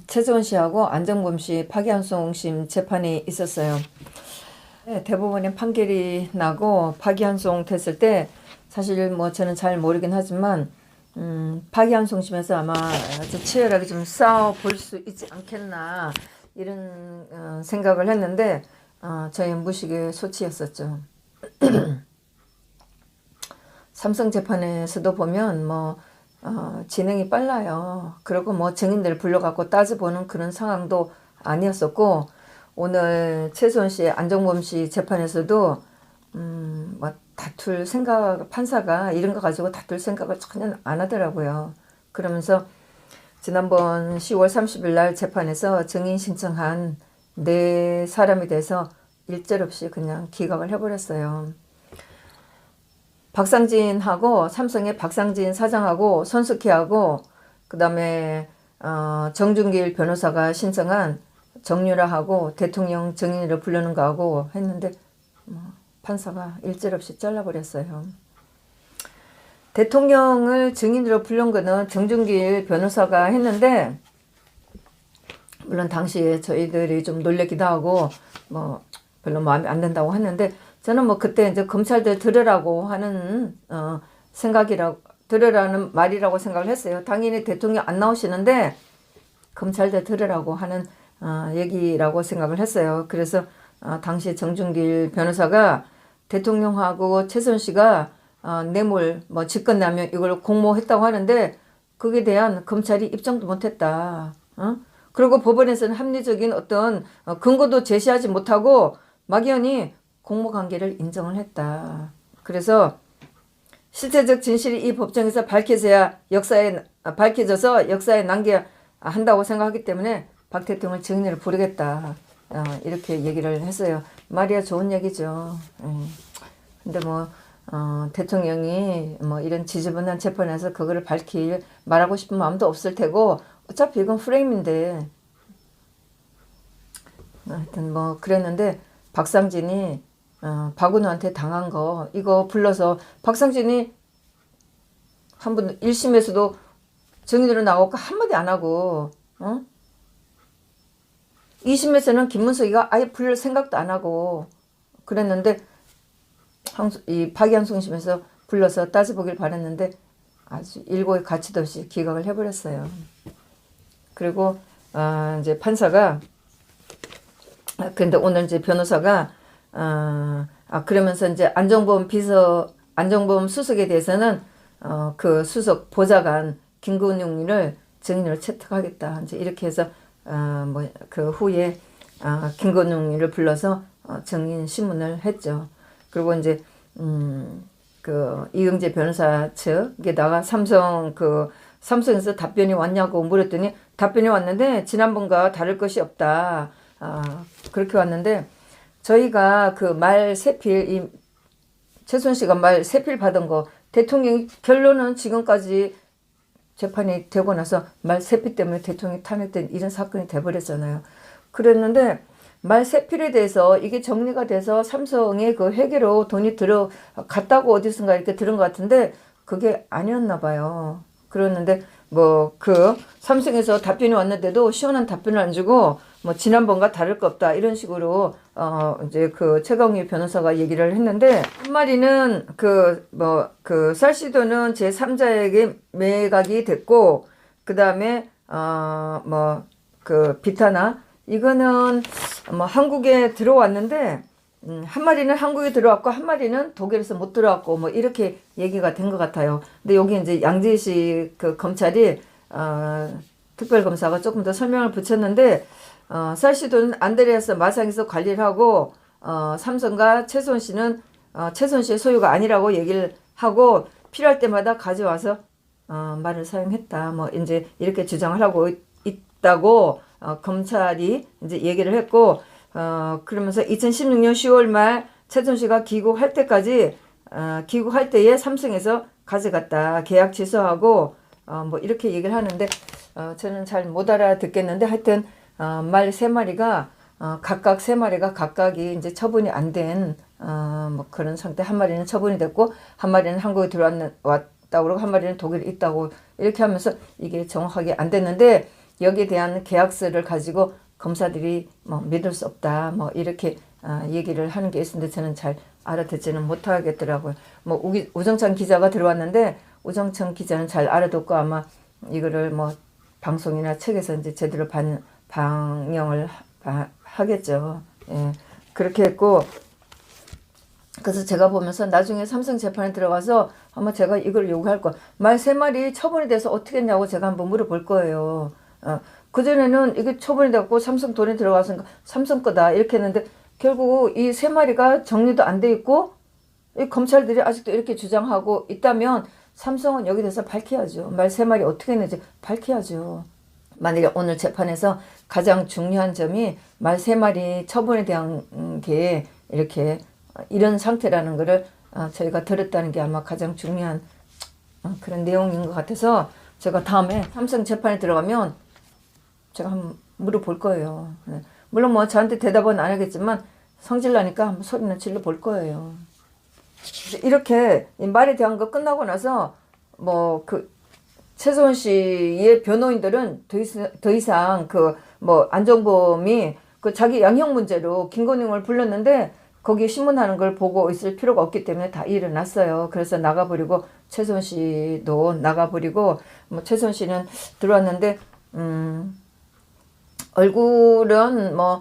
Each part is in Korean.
최재원 씨하고 안정범 씨 파기환송심 재판이 있었어요. 네, 대법원의 판결이 나고 파기환송 됐을 때 사실 뭐 저는 잘 모르긴 하지만 파기환송심에서 아마 아주 치열하게 좀 싸워 볼 수 있지 않겠나 이런 생각을 했는데 저희 무식의 소치였었죠. 삼성 재판에서도 보면 뭐 진행이 빨라요. 그리고 뭐 증인들 불러갖고 따져보는 그런 상황도 아니었었고, 오늘 최수원 씨, 안정범 씨 재판에서도 뭐 다툴 생각, 판사가 이런 거 가지고 다툴 생각을 전혀 안 하더라고요. 그러면서 지난번 10월 30일 날 재판에서 증인 신청한 네 사람에 대해서 일절 없이 그냥 기각을 해버렸어요. 박상진하고 삼성의 박상진 사장하고 손석희하고 그 다음에 정준길 변호사가 신청한 정유라하고 대통령 증인으로 부르는 거하고 했는데 판사가 일절 없이 잘라버렸어요. 대통령을 증인으로 부른 거는 정준길 변호사가 했는데 물론 당시에 저희들이 좀 놀래기도 하고 뭐 별로 마음에 안 든다고 했는데 저는 뭐 그때 이제 검찰들 들으라고 하는 생각이라고 들으라는 말이라고 생각을 했어요. 당연히 대통령 안 나오시는데 검찰들 들으라고 하는 얘기라고 생각을 했어요. 그래서 당시 정준길 변호사가 대통령하고 최선 씨가 뇌물 뭐 직권남용 이걸 공모했다고 하는데 그에 대한 검찰이 입장도 못했다. 그리고 법원에서는 합리적인 어떤 근거도 제시하지 못하고 막연히 공모관계를 인정을 했다. 그래서 실체적 진실이 이 법정에서 밝혀져야 밝혀져서 역사에 남겨야 한다고 생각하기 때문에 박 대통령을 증인으로 부르겠다. 이렇게 얘기를 했어요. 말이야 좋은 얘기죠. 근데 뭐 대통령이 뭐 이런 지저분한 재판에서 그거를 말하고 싶은 마음도 없을 테고 어차피 이건 프레임인데 하여튼 뭐 그랬는데 박상진이 박은호한테 당한 거 이거 불러서 박상진이 한 번 1심에서도 증인으로 나오고 한마디 안 하고 2심에서는 김문석이가 아예 부를 생각도 안 하고 그랬는데 이 파기환송심에서 불러서 따져보길 바랬는데 아주 일고의 가치도 없이 기각을 해버렸어요. 그리고 이제 판사가 근데 오늘 이제 변호사가 그러면서 이제 안정범 수석에 대해서는 그 수석 보좌관 김건웅을 증인으로 채택하겠다. 이제 이렇게 해서 뭐 그 후에 김건웅을 불러서 증인 신문을 했죠. 그리고 이제 그 이응재 변호사 측에다가 삼성에서 답변이 왔냐고 물었더니 답변이 왔는데 지난번과 다를 것이 없다. 그렇게 왔는데 저희가 그 말 세필 최순 씨가 말 세필 받은 거 대통령이 결론은 지금까지 재판이 되고 나서 말 세필 때문에 대통령이 탄핵된 이런 사건이 돼버렸잖아요. 그랬는데 말 세필에 대해서 이게 정리가 돼서 삼성의 그 회계로 돈이 들어갔다고 어디선가 이렇게 들은 것 같은데 그게 아니었나 봐요. 그랬는데 뭐 그 삼성에서 답변이 왔는데도 시원한 답변을 안 주고 뭐 지난번과 다를 거 없다 이런 식으로 이제 그 최강희 변호사가 얘기를 했는데 한 마리는 그 쌀시도는 제3자에게 매각이 됐고 그 다음에 뭐 그 비타나 이거는 뭐 한국에 들어왔는데 한 마리는 한국에 들어왔고 한 마리는 독일에서 못 들어왔고 뭐 이렇게 얘기가 된 것 같아요. 근데 여기 이제 양재식 그 검찰이 특별검사가 조금 더 설명을 붙였는데 쌀시도는 안드레아스 마상에서 관리를 하고 삼성과 최선 씨는 최선 씨의 소유가 아니라고 얘기를 하고 필요할 때마다 가져와서 말을 사용했다. 뭐 이제 이렇게 주장을 하고 있다고 검찰이 이제 얘기를 했고 그러면서 2016년 10월 말 최선 씨가 귀국할 때까지 귀국할 때에 삼성에서 가져갔다. 계약 취소하고 뭐 이렇게 얘기를 하는데 저는 잘 못 알아듣겠는데 하여튼 말 세 마리가 각각 세 마리가 각각이 이제 처분이 안 된 뭐 그런 상태. 한 마리는 처분이 됐고 한 마리는 한국에 들어왔다고 그러고 한 마리는 독일에 있다고 이렇게 하면서 이게 정확하게 안 됐는데 여기에 대한 계약서를 가지고 검사들이 뭐 믿을 수 없다 뭐 이렇게 얘기를 하는 게 있었는데 저는 잘 알아듣지는 못하겠더라고요. 뭐 우정찬 기자가 들어왔는데 우정찬 기자는 잘 알아듣고 아마 이거를 뭐 방송이나 책에서 이제 제대로 방영을 하겠죠. 예, 그렇게 했고, 그래서 제가 보면서 나중에 삼성 재판에 들어가서 아마 제가 이걸 요구할 거, 말 3마리 처분이 돼서 어떻게 했냐고 제가 한번 물어볼 거예요. 그전에는 이게 처분이 됐고 삼성 돈이 들어가서 삼성 거다 이렇게 했는데 결국 이 3마리가 정리도 안 돼 있고 이 검찰들이 아직도 이렇게 주장하고 있다면 삼성은 여기 대해서 밝혀야죠. 말 3마리 어떻게 했는지 밝혀야죠. 만약에 오늘 재판에서 가장 중요한 점이 말 3마리 처분에 대한 게 이렇게 이런 상태라는 거를 저희가 들었다는 게 아마 가장 중요한 그런 내용인 것 같아서 제가 다음에 삼성 재판에 들어가면 제가 한번 물어볼 거예요. 물론 뭐 저한테 대답은 안 하겠지만 성질나니까 한번 소리나 질러 볼 거예요. 이렇게 이 말에 대한 거 끝나고 나서 뭐 그 최소은 씨의 변호인들은 더 이상 그 뭐 안정범이 그 자기 양형 문제로 김건희를 불렀는데 거기 신문하는 걸 보고 있을 필요가 없기 때문에 다 일어났어요. 그래서 나가버리고 최소은 씨도 나가버리고 뭐 최소은 씨는 들어왔는데 얼굴은 뭐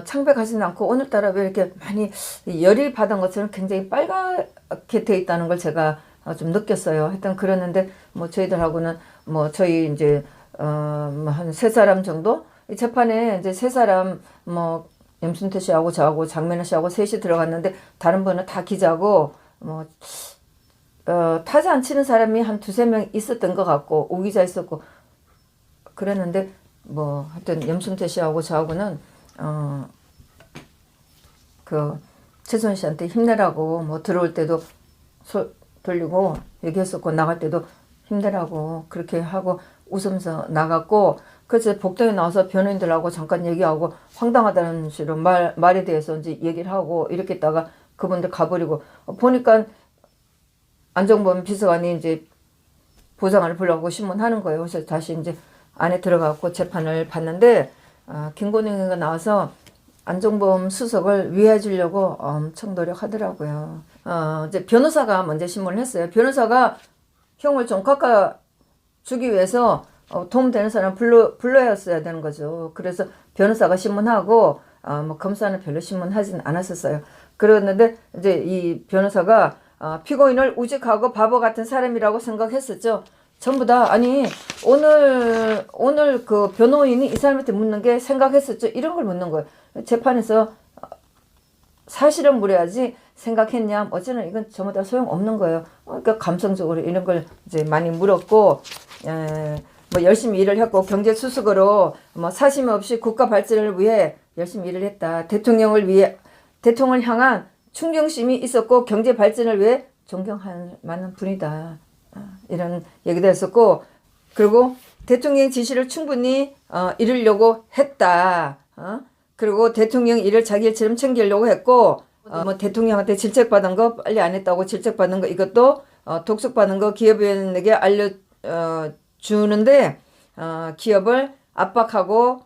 창백하지는 않고 오늘따라 왜 이렇게 많이 열이 받은 것처럼 굉장히 빨갛게 돼 있다는 걸 제가 좀 느꼈어요. 하여튼 그랬는데 뭐 저희들하고는 뭐 저희 이제 한 3사람 정도 이 재판에 이제 3사람 뭐 염순태 씨하고 저하고 장면아 씨하고 셋이 들어갔는데 다른 분은 다 기자고 뭐 타자 안 치는 사람이 한 2-3명 있었던 것 같고 오 기자 있었고 그랬는데 뭐 하여튼 염순태 씨하고 저하고는 그 최소은 씨한테 힘내라고 뭐 들어올 때도 돌리고 얘기했었고 나갈 때도 힘내라고 그렇게 하고 웃으면서 나갔고 그래서 복도에 나와서 변호인들하고 잠깐 얘기하고 황당하다는 식으로 말에 대해서 이제 얘기를 하고 이렇게 있다가 그분들 가버리고 보니까 안정범 비서관이 이제 보좌관을 불러가고 신문하는 거예요. 그래서 다시 이제 안에 들어가고 재판을 봤는데 김건희가 나와서 안정범 수석을 위해 주려고 엄청 노력하더라고요. 이제 변호사가 먼저 신문을 했어요. 변호사가 형을 좀 깎아주기 위해서 도움되는 사람 불러였어야 되는 거죠. 그래서 변호사가 신문하고 뭐 검사는 별로 신문하진 않았었어요. 그랬는데 이제 이 변호사가 피고인을 우직하고 바보 같은 사람이라고 생각했었죠. 전부 다 아니 오늘 그 변호인이 이 사람한테 묻는 게 생각했었죠. 이런 걸 묻는 거예요. 재판에서 사실은 물어야지 생각했냐 어쩌면 이건 전부 다 소용없는 거예요. 그러니까 감성적으로 이런 걸 이제 많이 물었고 뭐 열심히 일을 했고 경제 수석으로 뭐 사심 없이 국가 발전을 위해 열심히 일을 했다. 대통령을 향한 충성심이 있었고 경제 발전을 위해 존경할 만한 분이다. 이런 얘기도 했었고 그리고 대통령 지시를 충분히 이루려고 했다. 그리고 대통령 일을 자기 일처럼 챙기려고 했고 뭐 대통령한테 질책받은 거 빨리 안 했다고 질책받은 거 이것도 독촉받은 거 기업인에게 알려주는데 기업을 압박하고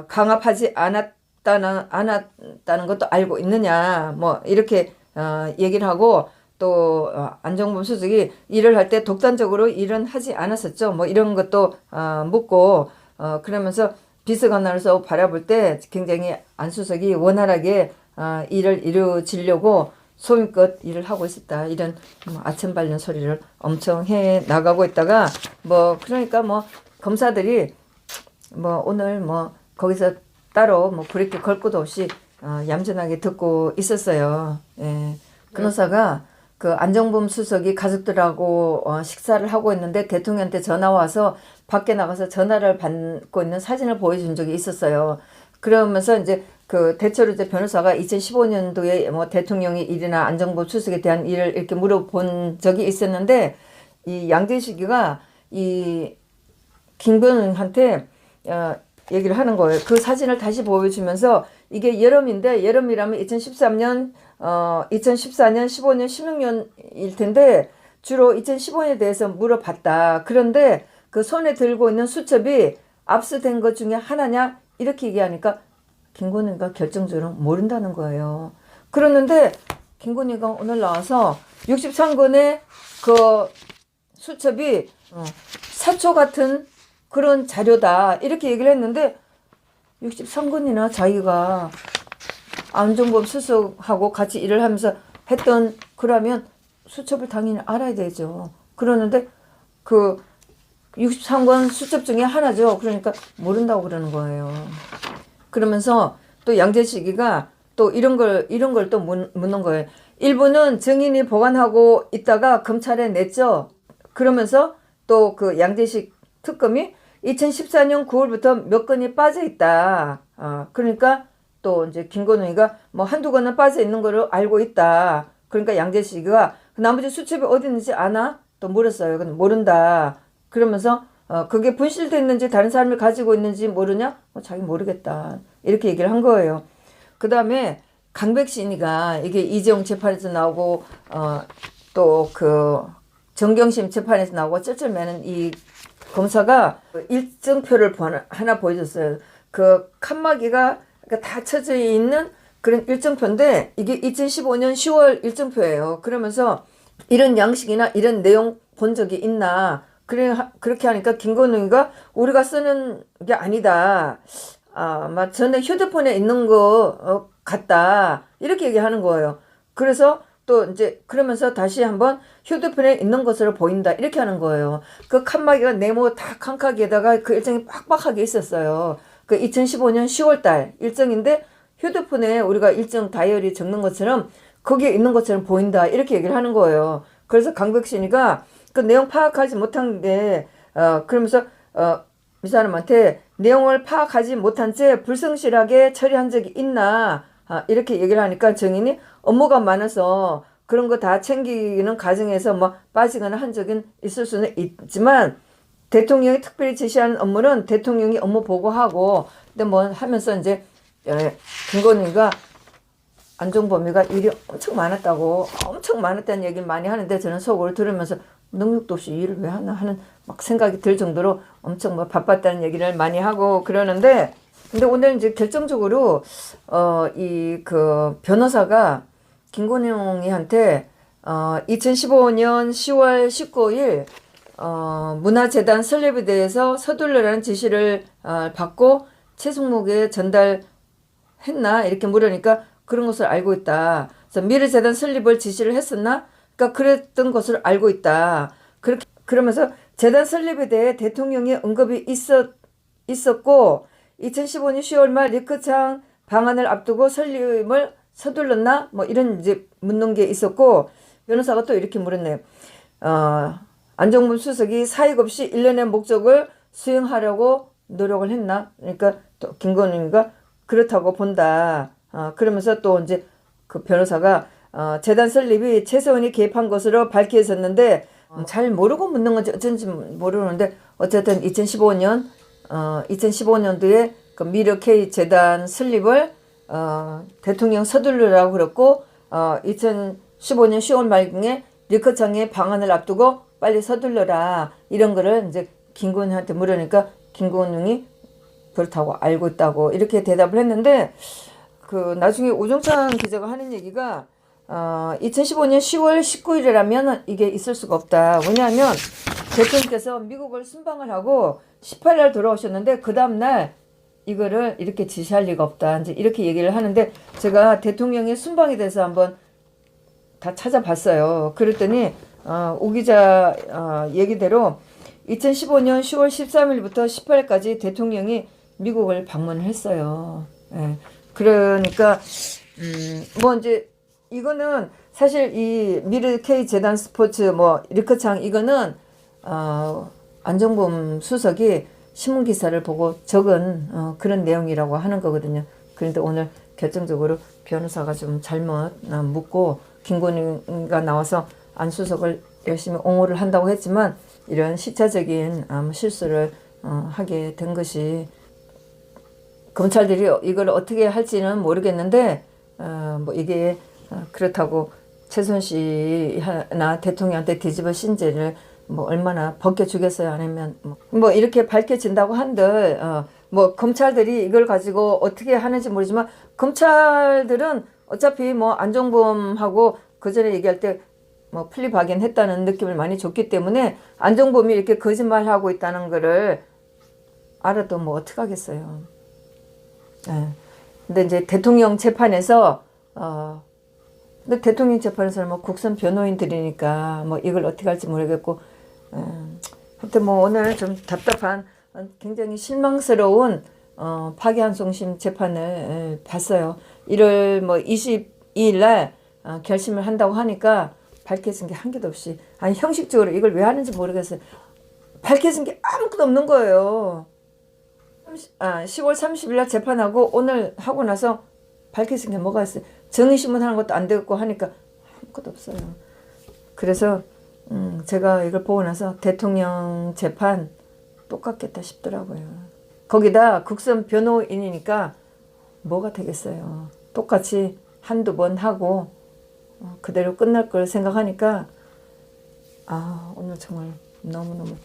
강압하지 않았다는 것도 알고 있느냐 뭐 이렇게 얘기를 하고 또 안정범 수석이 일을 할 때 독단적으로 일은 하지 않았었죠. 뭐 이런 것도 묻고 그러면서 비서관으로서 바라볼 때 굉장히 안 수석이 원활하게 일을 이루어지려고 소임껏 일을 하고 있었다. 이런 아첨발련 소리를 엄청 해 나가고 있다가 뭐 그러니까 뭐 검사들이 뭐 오늘 뭐 거기서 따로 뭐 브레이크 걸 것도 없이 얌전하게 듣고 있었어요. 예. 변호사가 그 안정범 수석이 가족들하고 식사를 하고 있는데 대통령한테 전화 와서 밖에 나가서 전화를 받고 있는 사진을 보여준 적이 있었어요. 그러면서 이제 그 대체로 이제 변호사가 2015년도에 뭐 대통령의 일이나 안정범 수석에 대한 일을 이렇게 물어본 적이 있었는데 이 양재식이가 이 김건희한테 얘기를 하는 거예요. 그 사진을 다시 보여주면서 이게 여름인데 여름이라면 2014년, 15년, 16년일 텐데 주로 2015년에 대해서 물어봤다. 그런데 그 손에 들고 있는 수첩이 압수된 것 중에 하나냐 이렇게 얘기하니까 김건희가 결정적으로 모른다는 거예요. 그러는데 김건희가 오늘 나와서 63건의 그 수첩이 사초 같은 그런 자료다 이렇게 얘기를 했는데 63건이나 자기가 안종범 수석하고 같이 일을 하면서 했던 그러면 수첩을 당연히 알아야 되죠. 그러는데 그 63권 수첩 중에 하나죠. 그러니까 모른다고 그러는 거예요. 그러면서 또 양재식이가 또 이런 걸 또 묻는 거예요. 일부는 증인이 보관하고 있다가 검찰에 냈죠. 그러면서 또 그 양재식 특검이 2014년 9월부터 몇 건이 빠져 있다. 그러니까 또 이제 김건희가 뭐 한두 건은 빠져 있는 거를 알고 있다. 그러니까 양재식이가 나머지 수첩이 어디 있는지 아나? 또 물었어요. 근데 모른다. 그러면서 그게 분실됐는지 다른 사람이 가지고 있는지 모르냐? 자기 모르겠다. 이렇게 얘기를 한 거예요. 그 다음에 강백신이가 이게 이재용 재판에서 나오고 또 그 정경심 재판에서 나오고 쩔쩔매는 이 검사가 일정표를 하나 보여줬어요. 그 칸막이가 다 쳐져 있는 그런 일정표인데 이게 2015년 10월 일정표예요. 그러면서 이런 양식이나 이런 내용 본 적이 있나? 그렇게 하니까 김건희가 우리가 쓰는 게 아니다. 막 전에 휴대폰에 있는 거 같다. 이렇게 얘기하는 거예요. 그래서 또 이제 그러면서 다시 한번 휴대폰에 있는 것으로 보인다. 이렇게 하는 거예요. 그 칸막이가 네모 다 칸막이에다가 그 일정이 빡빡하게 있었어요. 그 2015년 10월 달 일정인데 휴대폰에 우리가 일정 다이어리 적는 것처럼 거기에 있는 것처럼 보인다. 이렇게 얘기를 하는 거예요. 그래서 강백신이가 그 내용 파악하지 못한 게 그러면서 이 사람한테 내용을 파악하지 못한 채 불성실하게 처리한 적이 있나 이렇게 얘기를 하니까 증인이 업무가 많아서 그런 거 다 챙기는 과정에서 뭐 빠지거나 한 적은 있을 수는 있지만 대통령이 특별히 지시하는 업무는 대통령이 업무 보고하고 근데 뭐 하면서 이제 김건희가 안종범이가 일이 엄청 많았다는 얘기를 많이 하는데 저는 속으로 들으면서 능력도 없이 일을 왜 하나 하는 막 생각이 들 정도로 엄청 뭐 바빴다는 얘기를 많이 하고 그러는데 근데 오늘 이제 결정적으로 이 그 변호사가 김건희한테 2015년 10월 19일 문화재단 설립에 대해서 서둘러라는 지시를 받고 최승목에 전달했나 이렇게 물으니까 그런 것을 알고 있다. 그래서 미르재단 설립을 지시를 했었나? 그러니까 그랬던 것을 알고 있다. 그러면서 재단 설립에 대해 대통령의 언급이 있었고 2015년 10월 말 리크창 방안을 앞두고 설립을 서둘렀나? 뭐 이런 이제 묻는 게 있었고 변호사가 또 이렇게 물었네요. 안종범 수석이 사익 없이 일련의 목적을 수행하려고 노력을 했나? 그러니까 또 김건희가 그렇다고 본다. 그러면서 또 이제 그 변호사가 재단 설립이 최서원이 개입한 것으로 밝혀졌는데 잘 모르고 묻는 건지 어쩐지 모르는데 어쨌든 2015년도에 그 미르 K 재단 설립을 대통령 서둘러라고 그랬고 2015년 10월 말경에 리커창의 방안을 앞두고 빨리 서둘러라 이런 거를 이제 김건희한테 물으니까 김건희 그렇다고 알고 있다고 이렇게 대답을 했는데 그 나중에 오종찬 기자가 하는 얘기가 2015년 10월 19일이라면 이게 있을 수가 없다. 왜냐하면 대통령께서 미국을 순방을 하고 18일 돌아오셨는데 그 다음날 이거를 이렇게 지시할 리가 없다. 이제 이렇게 얘기를 하는데 제가 대통령의 순방에 대해서 한번 다 찾아봤어요. 그랬더니 오 기자 얘기대로 2015년 10월 13일부터 18일까지 대통령이 미국을 방문을 했어요. 예. 그러니까 뭐 이제 이거는 사실 이 미르 K 재단 스포츠 뭐 리커창 이거는 안종범 수석이 신문 기사를 보고 적은 그런 내용이라고 하는 거거든요. 그런데 오늘 결정적으로 변호사가 좀 잘못 묻고 김건희가 나와서 안 수석을 열심히 옹호를 한다고 했지만 이런 시차적인 실수를 하게 된 것이 검찰들이 이걸 어떻게 할지는 모르겠는데 뭐 이게 그렇다고 최순실이나 대통령한테 뒤집어 신죄를 뭐 얼마나 벗겨주겠어요. 아니면 뭐 이렇게 밝혀진다고 한들 뭐 검찰들이 이걸 가지고 어떻게 하는지 모르지만 검찰들은 어차피 뭐 안종범하고 그 전에 얘기할 때 뭐 플리바겐했다는 느낌을 많이 줬기 때문에 안종범이 이렇게 거짓말하고 있다는 거를 알아도 뭐 어떡하겠어요. 예. 근데 이제 대통령 재판에서 근데 대통령 재판에서는 뭐 국선 변호인들이니까 뭐 이걸 어떻게 할지 모르겠고 하여튼 뭐 오늘 좀 답답한 굉장히 실망스러운 파기환송심 재판을 봤어요. 1월 뭐 22일 날 결심을 한다고 하니까 밝혀진 게 한 개도 없이 아니 형식적으로 이걸 왜 하는지 모르겠어요. 밝혀진 게 아무것도 없는 거예요. 10월 30일 날 재판하고 오늘 하고 나서 밝혀진 게 뭐가 있어요. 정의신문 하는 것도 안 되고 하니까 아무것도 없어요. 그래서 제가 이걸 보고 나서 대통령 재판 똑같겠다 싶더라고요. 거기다 국선 변호인이니까 뭐가 되겠어요. 똑같이 한두 번 하고 그대로 끝날 걸 생각하니까 오늘 정말 너무너무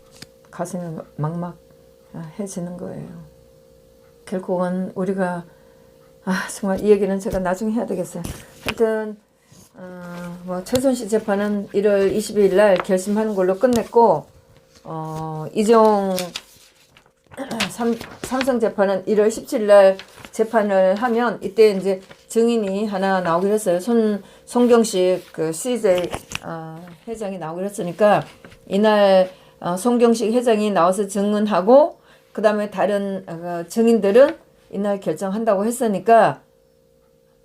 가슴이 막막해지는 거예요. 결국은 우리가 정말 이 얘기는 제가 나중에 해야 되겠어요. 하여튼 뭐 최순실 재판은 1월 22일 날 결심하는 걸로 끝냈고 이종 삼성 재판은 1월 17일 날 재판을 하면 이때 이제 증인이 하나 나오기로 했어요. 송경식 그 CJ 회장이 나오기로 했으니까 이날 송경식 회장이 나와서 증언하고 그 다음에 다른 증인들은 이날 결정한다고 했으니까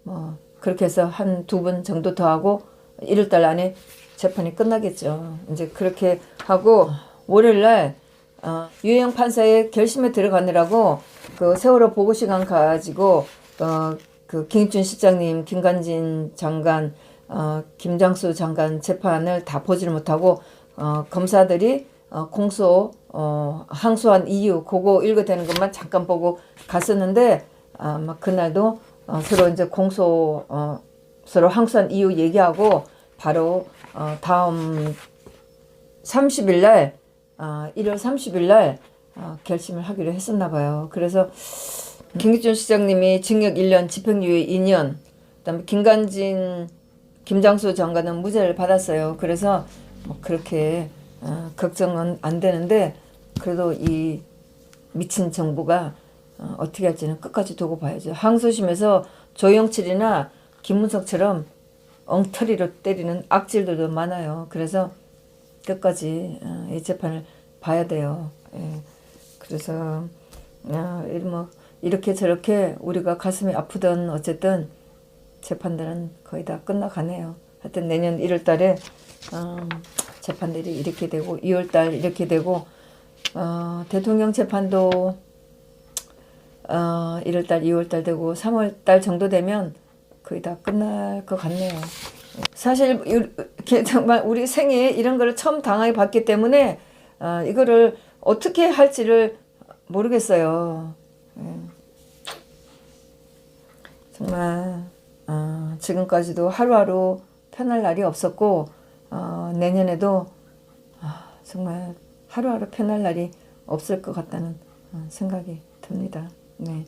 뭐 그렇게 해서 한 2분 정도 더 하고 1월달 안에 재판이 끝나겠죠. 이제 그렇게 하고 월요일날 유영 판사의 결심에 들어가느라고 그 세월호 보고 시간 가지고 그 김익준 실장님, 김관진 장관, 김장수 장관 재판을 다 보지를 못하고 검사들이 공소 항소한 이유 그거 읽어대는 것만 잠깐 보고 갔었는데 막 그날도 서로 이제 공소 서로 항소한 이유 얘기하고 바로 다음 30일 날 1월 30일 날 결심을 하기로 했었나 봐요. 그래서 김익준 시장님이 징역 1년, 집행유예 2년, 그다음에 김관진, 김장수 장관은 무죄를 받았어요. 그래서 뭐 그렇게 걱정은 안 되는데 그래도 이 미친 정부가 어떻게 할지는 끝까지 두고 봐야죠. 항소심에서 조영칠이나 김문석처럼 엉터리로 때리는 악질들도 많아요. 그래서 끝까지 이 재판을 봐야 돼요. 예. 그래서 뭐 이렇게 저렇게 우리가 가슴이 아프던 어쨌든 재판들은 거의 다 끝나가네요. 하여튼 내년 1월 달에 재판들이 이렇게 되고 2월 달 이렇게 되고 대통령 재판도 1월 달 2월 달 되고 3월 달 정도 되면 거의 다 끝날 것 같네요. 사실 정말 우리 생에 이런 거를 처음 당하게 봤기 때문에 이거를 어떻게 할지를 모르겠어요. 정말 지금까지도 하루하루 편할 날이 없었고 내년에도 정말 하루하루 편할 날이 없을 것 같다는 생각이 듭니다. 네.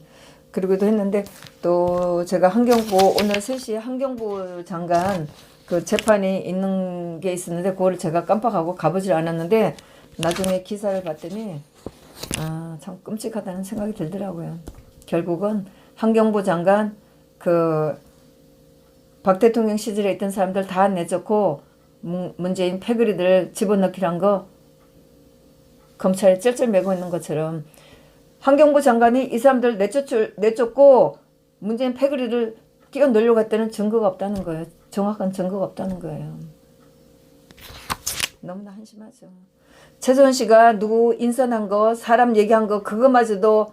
그러기도 했는데 또 제가 환경부 오늘 3시에 환경부 장관 그 재판이 있는 게 있었는데 그거를 제가 깜빡하고 가보질 않았는데 나중에 기사를 봤더니 참 끔찍하다는 생각이 들더라고요. 결국은 환경부 장관 그 박 대통령 시절에 있던 사람들 다 내쫓고 문재인 패거리들 집어넣기란 거 검찰에 쩔쩔매고 있는 것처럼 환경부 장관이 이 사람들 내쫓고 문재인 패거리를 끼워 넣으려고 했다는 증거가 없다는 거예요. 정확한 증거가 없다는 거예요. 너무나 한심하죠. 최소한 씨가 누구 인선한 거, 사람 얘기한 거 그거마저도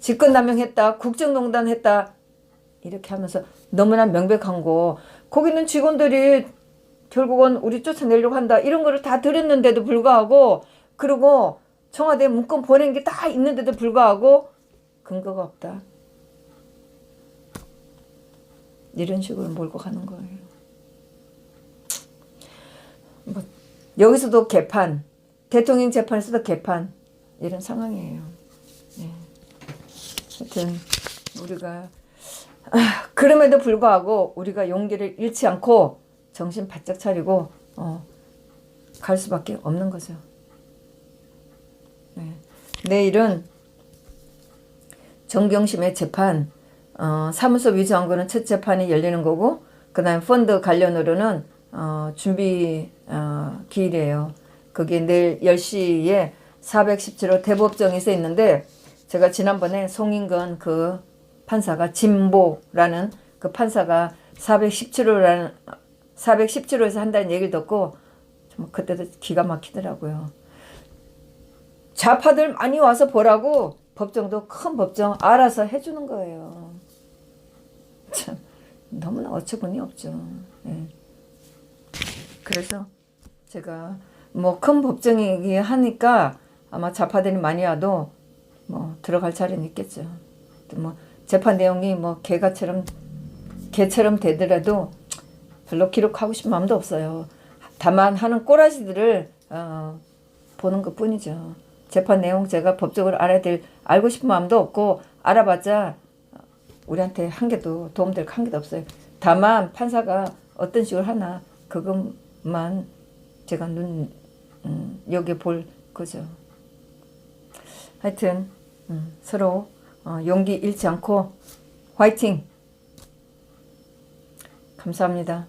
직권남용했다, 국정농단 했다 이렇게 하면서 너무나 명백한 거 거기는 직원들이 결국은 우리 쫓아내려고 한다 이런 거를 다 들었는데도 불구하고 그리고 청와대 문건 보낸 게 다 있는데도 불구하고 근거가 없다. 이런 식으로 몰고 가는 거예요. 뭐 여기서도 개판, 대통령 재판에서도 개판, 이런 상황이에요. 네. 하여튼 우리가 그럼에도 불구하고 우리가 용기를 잃지 않고 정신 바짝 차리고 갈 수밖에 없는 거죠. 네. 내일은 정경심의 재판, 사무소 위조한 거는 첫 재판이 열리는 거고, 그 다음에 펀드 관련으로는 준비 기일이에요. 그게 내일 10시에 417호 대법정에 서 있는데, 제가 지난번에 송인건 그 판사가 진보라는 그 판사가 417호에서 한다는 얘기를 듣고 정말 그때도 기가 막히더라고요. 좌파들 많이 와서 보라고 법정도 큰 법정 알아서 해주는 거예요. 참 너무나 어처구니 없죠. 네. 그래서 제가 뭐 큰 법정이기 하니까 아마 좌파들이 많이 와도 뭐 들어갈 자리는 있겠죠. 뭐 재판 내용이 뭐 개처럼 되더라도 별로 기록하고 싶은 마음도 없어요. 다만 하는 꼬라지들을 보는 것 뿐이죠. 재판 내용 제가 법적으로 알고 싶은 마음도 없고, 알아봤자 우리한테 도움될 한 개도 없어요. 다만 판사가 어떤 식으로 하나 그것만 제가 여기 볼 거죠. 하여튼 서로 용기 잃지 않고 화이팅! 감사합니다.